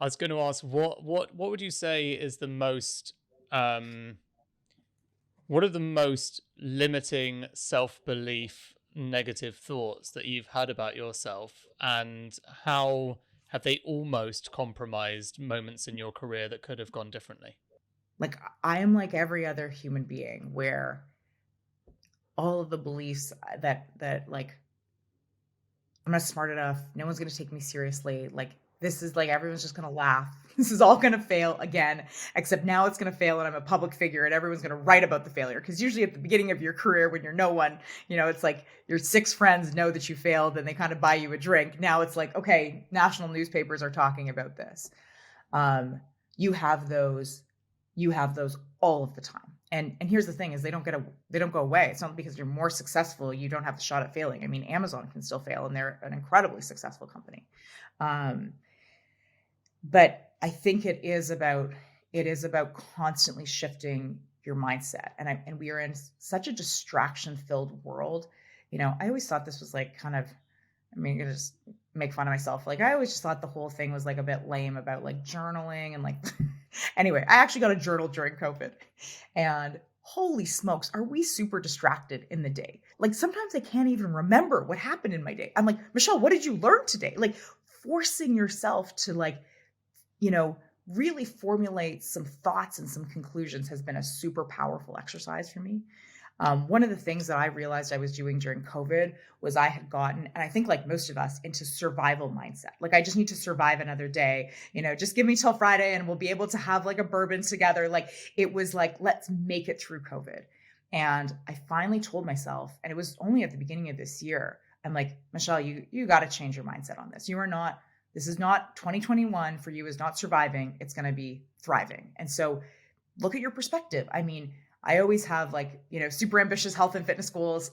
I was going to ask, what would you say is the most um what are the most limiting self-belief negative thoughts that you've had about yourself, and how have they almost compromised moments in your career that could have gone differently? Like, I am like every other human being where all of the beliefs that like I'm not smart enough, no one's going to take me seriously, like this is like everyone's just going to laugh. This is all going to fail again, except now it's going to fail and I'm a public figure and everyone's going to write about the failure, because usually at the beginning of your career when you're no one, it's like your six friends know that you failed and they kind of buy you a drink. Now it's like, okay, national newspapers are talking about this. um, you have those you have those all of the time. And here's the thing is they don't go away. It's not because you're more successful you don't have the shot at failing. I mean, Amazon can still fail and they're an incredibly successful company. um, but I think it is about constantly shifting your mindset. And we are in such a distraction filled world. I always thought this was like kind of, I mean, I just make fun of myself. Like, I always just thought the whole thing was like a bit lame about like journaling and like, anyway, I actually got a journal during COVID, and holy smokes, are we super distracted in the day? Like, sometimes I can't even remember what happened in my day. I'm like, Michelle, what did you learn today? Like, forcing yourself to like, you know, really formulate some thoughts and some conclusions has been a super powerful exercise for me. One of the things that I realized I was doing during COVID was I had gotten, and I think like most of us, into survival mindset. Like, I just need to survive another day. Just give me till Friday and we'll be able to have like a bourbon together. Like, it was like, let's make it through COVID. And I finally told myself, and it was only at the beginning of this year, I'm like, Michelle, you got to change your mindset on this. This is not 2021 for you, is not surviving. It's going to be thriving. And so look at your perspective. I mean, I always have like, super ambitious health and fitness goals.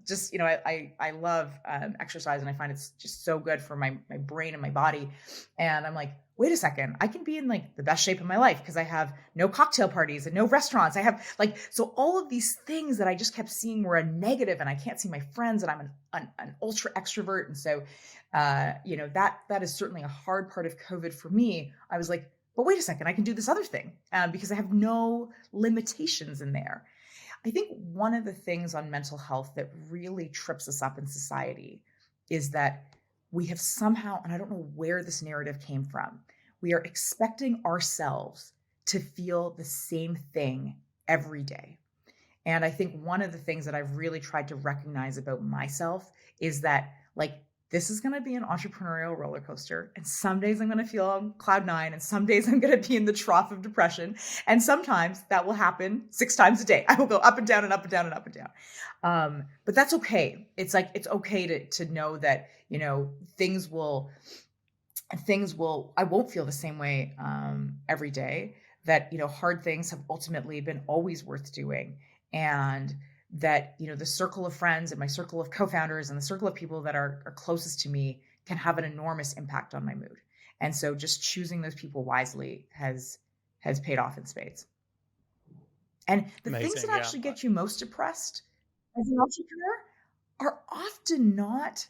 Just, I love exercise, and I find it's just so good for my brain and my body. And I'm like, wait a second, I can be in like the best shape of my life because I have no cocktail parties and no restaurants. I have like, so all of these things that I just kept seeing were a negative, and I can't see my friends, and I'm an ultra extrovert. And so, that is certainly a hard part of COVID for me. I was like, but wait a second, I can do this other thing, because I have no limitations in there. I think one of the things on mental health that really trips us up in society is that we have somehow, and I don't know where this narrative came from, we are expecting ourselves to feel the same thing every day. And I think one of the things that I've really tried to recognize about myself is that, like, this is going to be an entrepreneurial roller coaster. And some days I'm going to feel on cloud nine, and some days I'm going to be in the trough of depression. And sometimes that will happen 6 times a day. I will go up and down and up and down and up and down. But that's okay. It's like, it's okay to know that, things will, I won't feel the same way every day. That, hard things have ultimately been always worth doing. And that, the circle of friends and my circle of co-founders and the circle of people that are closest to me can have an enormous impact on my mood. And so just choosing those people wisely has paid off in spades. And the things that Amazing, yeah. actually get you most depressed as an entrepreneur are often not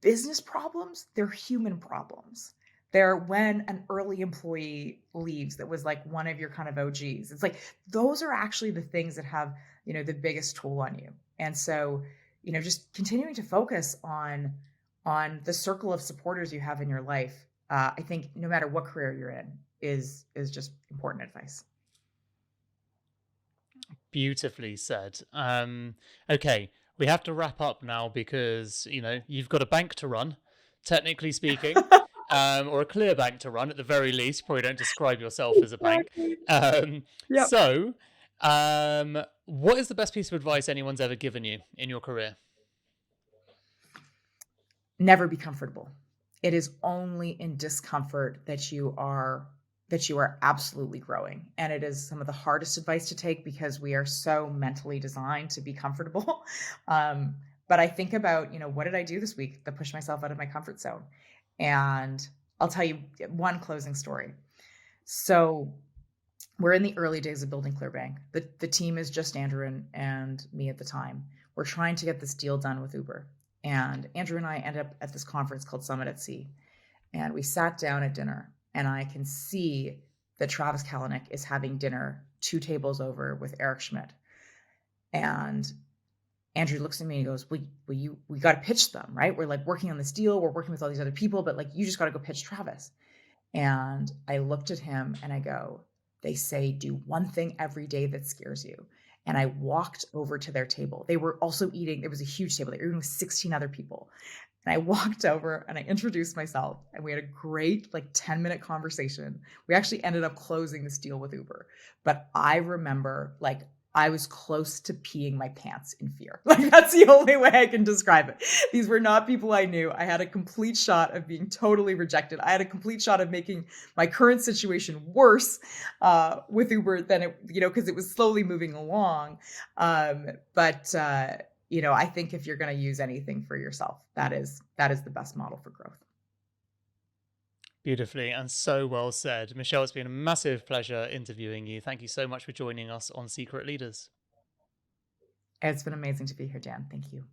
business problems, they're human problems. They're when an early employee leaves that was like one of your kind of OGs. It's like those are actually the things that have, the biggest toll on you. And so, just continuing to focus on the circle of supporters you have in your life, I think no matter what career you're in is just important advice. Beautifully said. Okay, we have to wrap up now because you've got a bank to run, technically speaking, or a Clearbanc to run at the very least. Probably don't describe yourself as a bank. Exactly. Um, Yep. so, what is the best piece of advice anyone's ever given you in your career? Never be comfortable. It is only in discomfort that you are absolutely growing. And it is some of the hardest advice to take because we are so mentally designed to be comfortable. But I think about, what did I do this week that pushed myself out of my comfort zone? And I'll tell you one closing story. So we're in the early days of building Clearbanc. The team is just Andrew and me at the time. We're trying to get this deal done with Uber. And Andrew and I ended up at this conference called Summit at Sea. And we sat down at dinner. and I can see that Travis Kalanick is having dinner 2 tables over with Eric Schmidt. And Andrew looks at me and he goes, we got to pitch them, right? We're like working on this deal. We're working with all these other people, but like, you just got to go pitch Travis. And I looked at him and I go, they say, do one thing every day that scares you. And I walked over to their table. They were also eating. It was a huge table. They were eating with 16 other people. And I walked over and I introduced myself and we had a great 10-minute conversation. We actually ended up closing this deal with Uber. But I remember I was close to peeing my pants in fear. That's the only way I can describe it. These were not people I knew. I had a complete shot of being totally rejected. I had a complete shot of making my current situation worse with Uber than it, because it was slowly moving along. I think if you're going to use anything for yourself, that is the best model for growth. Beautifully and so well said. Michele, it's been a massive pleasure interviewing you. Thank you so much for joining us on Secret Leaders. It's been amazing to be here, Dan. Thank you.